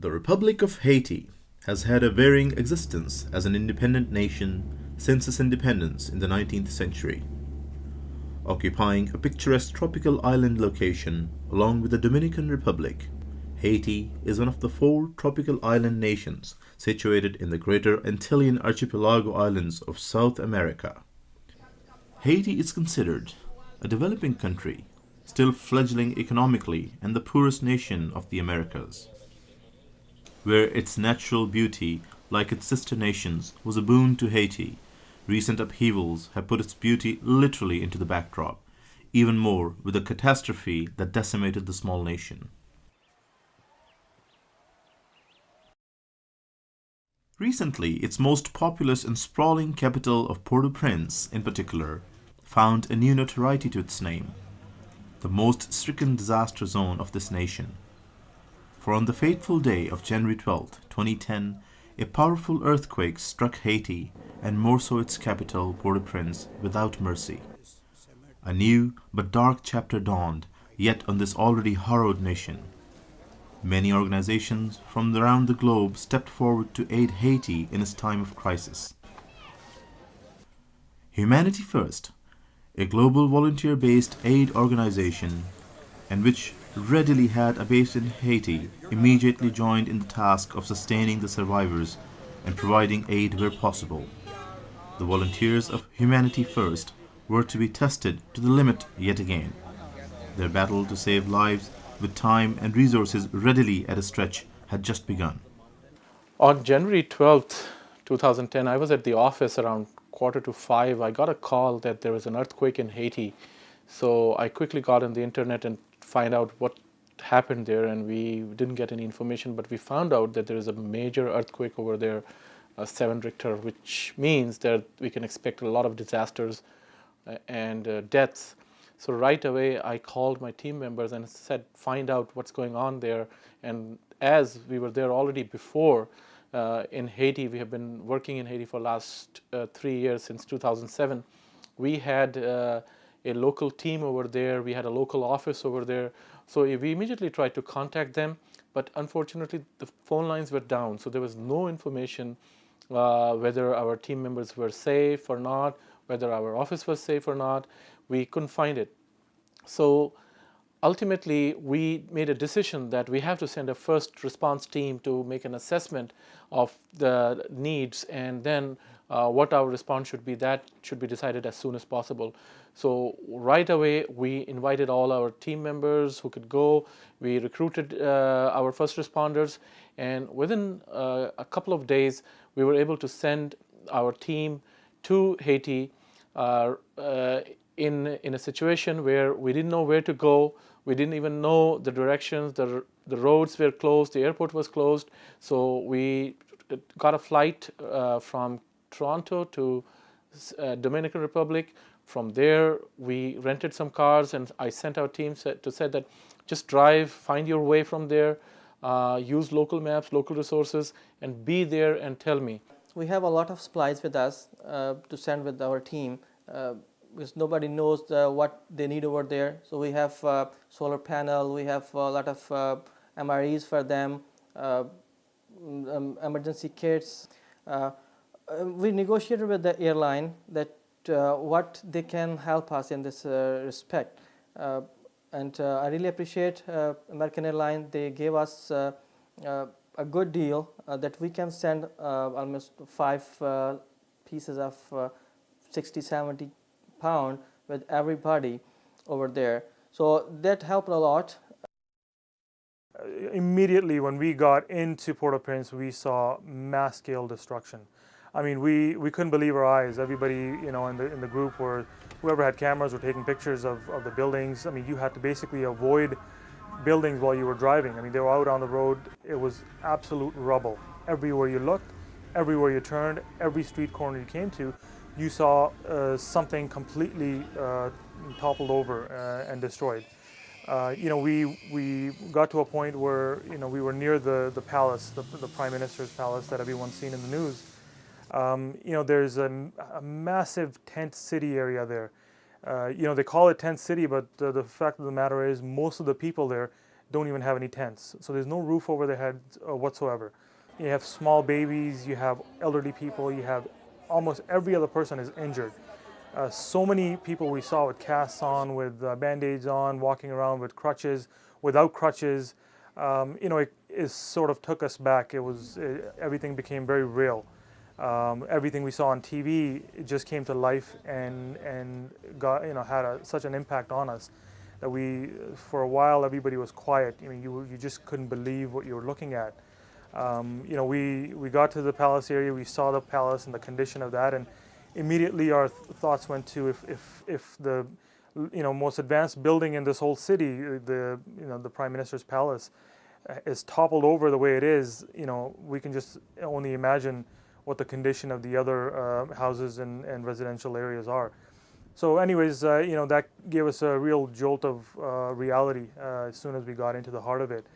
The Republic of Haiti has had a varying existence as an independent nation since its independence in the 19th century. Occupying a picturesque tropical island location along with the Dominican Republic, Haiti is one of the four tropical island nations situated in the greater Antillean archipelago islands of South America. Haiti is considered a developing country, still fledgling economically and the poorest nation of the Americas, where its natural beauty, like its sister nations, was a boon to Haiti. Recent upheavals have put its beauty literally into the backdrop, even more with the catastrophe that decimated the small nation. Recently, its most populous and sprawling capital of Port-au-Prince, in particular, found a new notoriety to its name, the most stricken disaster zone of this nation. For on the fateful day of January 12, 2010, a powerful earthquake struck Haiti, and more so its capital, Port-au-Prince, without mercy. A new but dark chapter dawned yet on this already harrowed nation. Many organizations from around the globe stepped forward to aid Haiti in its time of crisis. Humanity First, a global volunteer-based aid organization, and which readily had a base in Haiti, immediately joined in the task of sustaining the survivors and providing aid where possible. The volunteers of Humanity First were to be tested to the limit yet again. Their battle to save lives with time and resources readily at a stretch had just begun. On January 12th, 2010, I was at the office around 4:45. I got a call that there was an earthquake in Haiti. So I quickly got on the internet and find out what happened there, and we didn't get any information, but we found out that there is a major earthquake over there, 7 Richter, which means that we can expect a lot of disasters and deaths. So right away, I called my team members and said, find out what's going on there. And as we were there already before in Haiti, we have been working in Haiti for the last 3 years, since 2007. We had a local team over there. We had a local office over there. So we immediately tried to contact them, but unfortunately the phone lines were down. So there was no information whether our team members were safe or not, whether our office was safe or not. We couldn't find it. So ultimately, we made a decision that we have to send a first response team to make an assessment of the needs, and then what our response should be. That should be decided as soon as possible. So right away, we invited all our team members who could go. We recruited our first responders, and within a couple of days, we were able to send our team to Haiti in a situation where we didn't know where to go. We didn't even know the directions. The roads were closed. The airport was closed. So we got a flight from Toronto to Dominican Republic. From there, we rented some cars, and I sent our team to say that just drive, find your way from there, use local maps, local resources, and be there and tell me. We have a lot of supplies with us to send with our team, because nobody knows what they need over there. So we have solar panel, we have a lot of MREs for them, emergency kits. We negotiated with the airline that what they can help us in this respect. And I really appreciate American Airlines. They gave us a good deal that we can send almost 5 pieces of 60, 70 pound with everybody over there. So that helped a lot. Immediately when we got into Port-au-Prince, we saw mass scale destruction. I mean, we couldn't believe our eyes. Everybody, in the group, or whoever had cameras, were taking pictures of the buildings. I mean, you had to basically avoid buildings while you were driving. I mean, they were out on the road. It was absolute rubble. Everywhere you looked, everywhere you turned, every street corner you came to, you saw something completely toppled over and destroyed. We got to a point where we were near the palace, the Prime Minister's palace that everyone's seen in the news. There's a massive tent city area there. They call it tent city, but the fact of the matter is most of the people there don't even have any tents. So there's no roof over their heads whatsoever. You have small babies, you have elderly people, you have almost every other person is injured. So many people we saw with casts on, with band-aids on, walking around with crutches, without crutches. It sort of took us back. Everything became very real. Everything we saw on TV, it just came to life and got, had such an impact on us that for a while, everybody was quiet. I mean, you just couldn't believe what you were looking at. We got to the palace area, we saw the palace and the condition of that, and immediately our thoughts went to if the most advanced building in this whole city, the Prime Minister's palace, is toppled over the way it is. We can just only imagine what the condition of the other houses and residential areas are. So anyways, that gave us a real jolt of reality as soon as we got into the heart of it.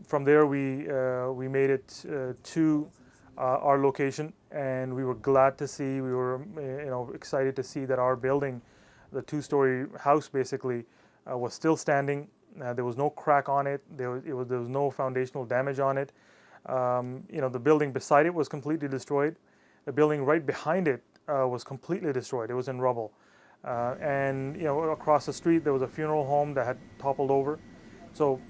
From there, we made it to our location, and we were glad to see, we were excited to see that our building, the two-story house basically, was still standing. There was no crack on it. There was no foundational damage on it. The building beside it was completely destroyed. The building right behind it was completely destroyed. It was in rubble. And across the street there was a funeral home that had toppled over. So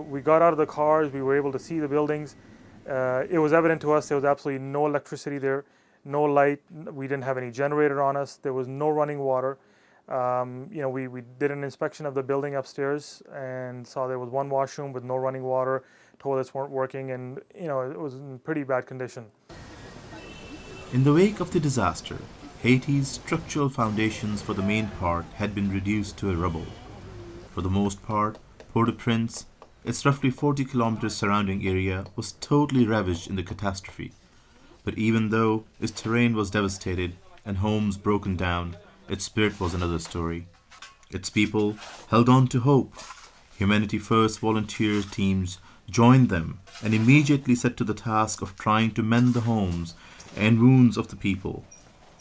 we got out of the cars. We were able to see the buildings. It was evident to us there was absolutely no electricity there, no light. We didn't have any generator on us. There was no running water. We did an inspection of the building upstairs and saw there was one washroom with no running water. Toilets weren't working, and it was in pretty bad condition. In the wake of the disaster, Haiti's structural foundations for the main part had been reduced to a rubble. For the most part, Port-au-Prince, its roughly 40 kilometers surrounding area, was totally ravaged in the catastrophe. But even though its terrain was devastated and homes broken down, its spirit was another story. Its people held on to hope. Humanity First volunteer teams joined them and immediately set to the task of trying to mend the homes and wounds of the people.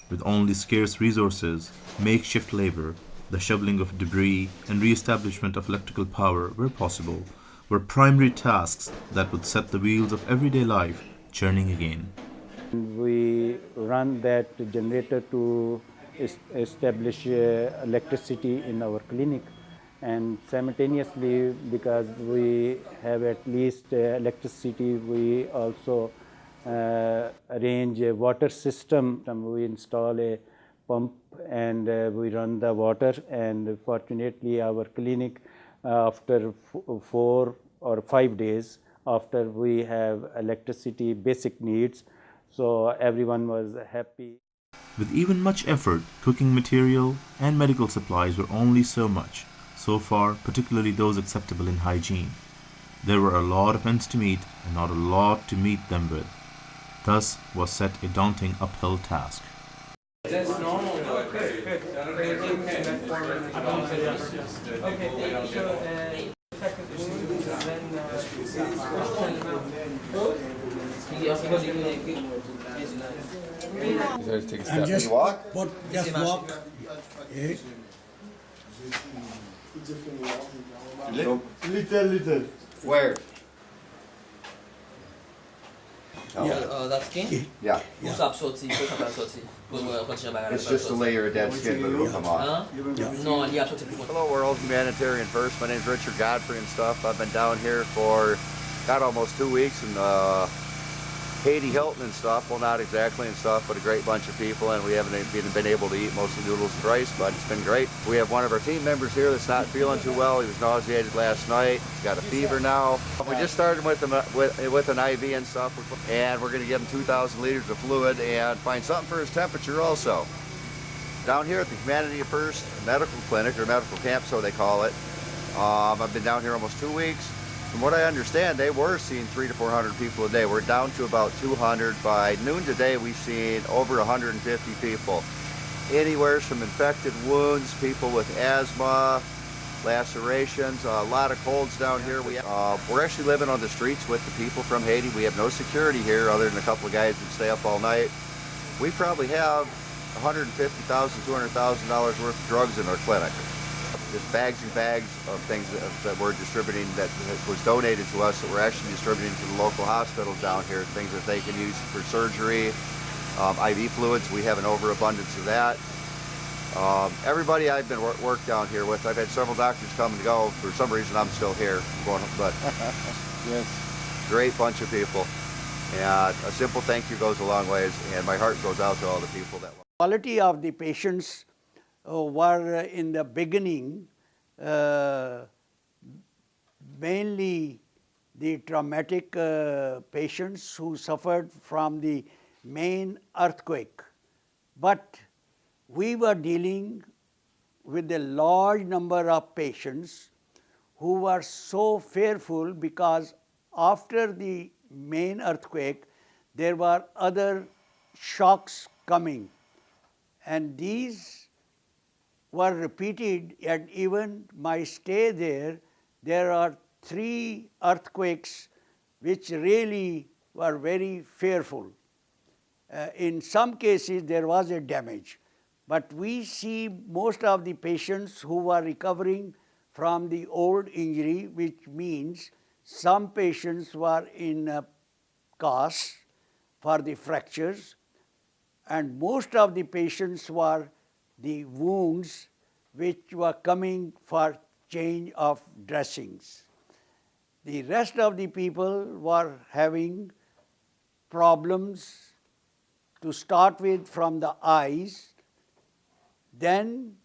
With only scarce resources, makeshift labor, the shoveling of debris and re-establishment of electrical power where possible were primary tasks that would set the wheels of everyday life churning again. We run that generator to establish electricity in our clinic, and simultaneously, because we have at least electricity, we also arrange a water system. We install a pump and we run the water, and fortunately our clinic, after 4 or 5 days after we have electricity basic needs, so everyone was happy. With even much effort, cooking material and medical supplies were only so much, so far particularly those acceptable in hygiene. There were a lot of ends to meet and not a lot to meet them with. Thus was set a daunting uphill task. That's normal. Good. And just walk. Just walk. Little. Where? That skin? Yeah. It's just a layer of dead skin, but it'll come off. Hello world, Humanitarian First. My name's Richard Godfrey and stuff. I've been down here for almost 2 weeks in Haiti, Hilton and stuff. Well, not exactly and stuff, but a great bunch of people, and we haven't even been able to eat most of the noodles and rice, but it's been great. We have one of our team members here that's not feeling too well. He was nauseated last night. He's got a fever now. We just started with an IV and stuff, and we're going to give him 2,000 liters of fluid and find something for his temperature also. Down here at the Humanity First Medical Clinic, or medical camp, so they call it. I've been down here almost 2 weeks. From what I understand, they were seeing 300 to 400 people a day. We're down to about 200. By noon today, we've seen over 150 people. Anywhere from infected wounds, people with asthma, lacerations, a lot of colds down here. We're actually living on the streets with the people from Haiti. We have no security here other than a couple of guys that stay up all night. We probably have $150,000, $200,000 worth of drugs in our clinic. just bags and bags of things that we're distributing that was donated to us that we're actually distributing to the local hospitals down here, things that they can use for surgery, IV fluids. We have an overabundance of that. Everybody I've been worked down here with, I've had several doctors come and go. For some reason, I'm still here, but Yes. great bunch of people. And a simple thank you goes a long ways, and my heart goes out to all the people that. Quality of the patients were in the beginning mainly the traumatic patients who suffered from the main earthquake. But we were dealing with a large number of patients who were so fearful because after the main earthquake, there were other shocks coming. And these were repeated, and even my stay there are 3 earthquakes which really were very fearful. In some cases, there was a damage. But we see most of the patients who were recovering from the old injury, which means some patients were in casts for the fractures, and most of the patients were the wounds which were coming for change of dressings. The rest of the people were having problems to start with from the eyes, then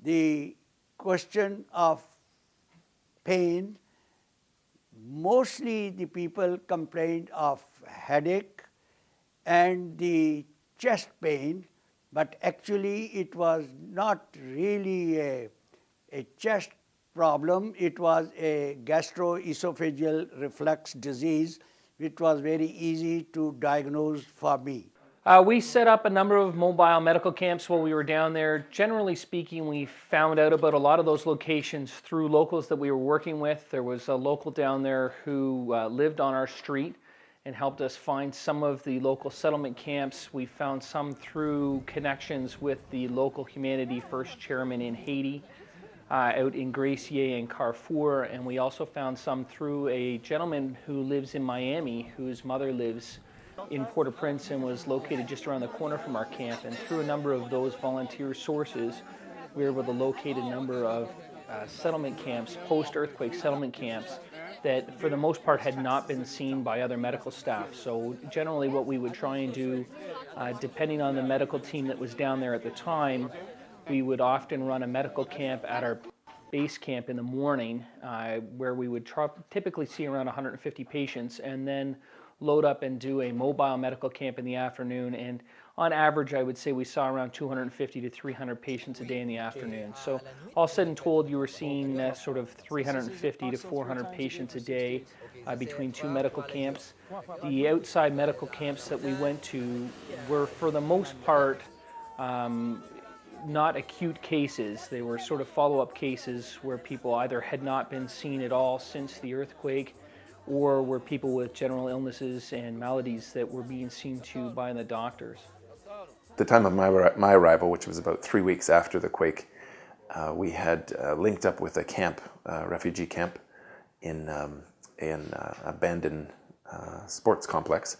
the question of pain. Mostly the people complained of headache and the chest pain, but actually it was not really a chest problem. It was a gastroesophageal reflux disease, which was very easy to diagnose for me. We set up a number of mobile medical camps while we were down there. Generally speaking, we found out about a lot of those locations through locals that we were working with. There was a local down there who lived on our street and helped us find some of the local settlement camps. We found some through connections with the local Humanity First chairman in Haiti, out in Gracier and Carrefour, and we also found some through a gentleman who lives in Miami, whose mother lives in Port-au-Prince and was located just around the corner from our camp. And through a number of those volunteer sources, we were able to locate a number of settlement camps, post-earthquake settlement camps, that for the most part had not been seen by other medical staff. So generally what we would try and do, depending on the medical team that was down there at the time, we would often run a medical camp at our base camp in the morning, where we would typically see around 150 patients, and then load up and do a mobile medical camp in the afternoon. And on average, I would say we saw around 250 to 300 patients a day in the afternoon. So all said and told, you were seeing sort of 350 to 400 patients a day between 2 medical camps. The outside medical camps that we went to were, for the most part, not acute cases. They were sort of follow-up cases where people either had not been seen at all since the earthquake, or were people with general illnesses and maladies that were being seen to by the doctors. At the time of my arrival, which was about 3 weeks after the quake, we had linked up with a camp, refugee camp, in an abandoned sports complex,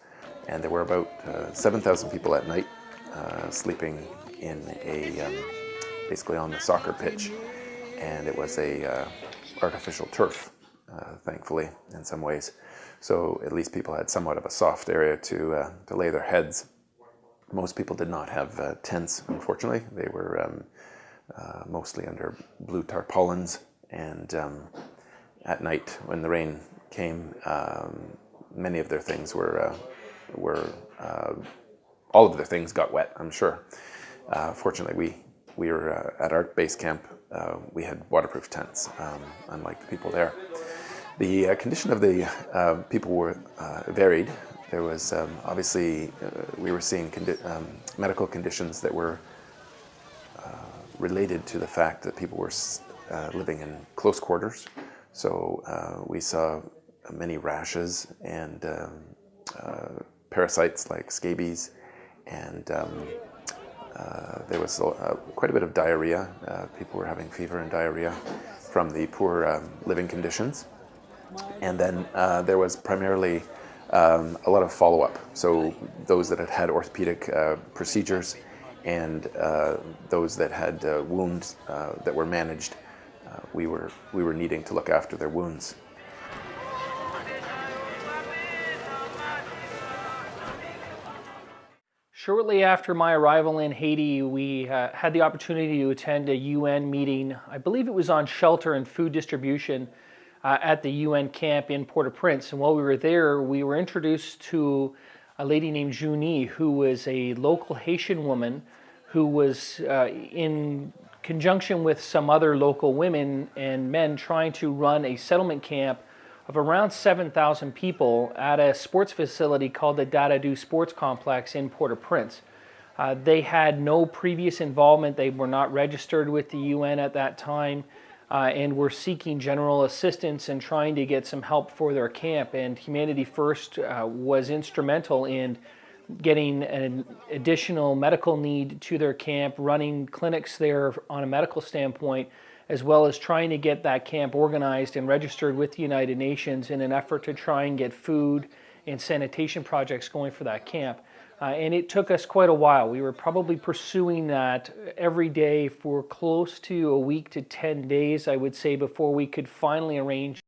and there were about 7,000 people at night sleeping in basically on the soccer pitch, and it was a artificial turf. Thankfully, in some ways. So at least people had somewhat of a soft area to lay their heads. Most people did not have tents, unfortunately. They were mostly under blue tarpaulins, and at night when the rain came, many of their things were all of their things got wet, I'm sure. Fortunately, we were at our base camp. We had waterproof tents, unlike the people there. The condition of the people were varied. There was obviously, we were seeing medical conditions that were related to the fact that people were living in close quarters. So we saw many rashes and parasites like scabies and There was quite a bit of diarrhea. People were having fever and diarrhea from the poor living conditions. And then there was primarily a lot of follow-up. So those that had had orthopedic procedures and those that had wounds that were managed, we were needing to look after their wounds. Shortly after my arrival in Haiti, we had the opportunity to attend a UN meeting. I believe it was on shelter and food distribution at the UN camp in Port-au-Prince. And while we were there, we were introduced to a lady named Junie, who was a local Haitian woman who was in conjunction with some other local women and men trying to run a settlement camp of around 7,000 people at a sports facility called the Dadadou Sports Complex in Port-au-Prince. They had no previous involvement. They were not registered with the UN at that time and were seeking general assistance and trying to get some help for their camp. And Humanity First was instrumental in getting an additional medical need to their camp, running clinics there on a medical standpoint, as well as trying to get that camp organized and registered with the United Nations in an effort to try and get food and sanitation projects going for that camp. And it took us quite a while. We were probably pursuing that every day for close to a week to 10 days, I would say, before we could finally arrange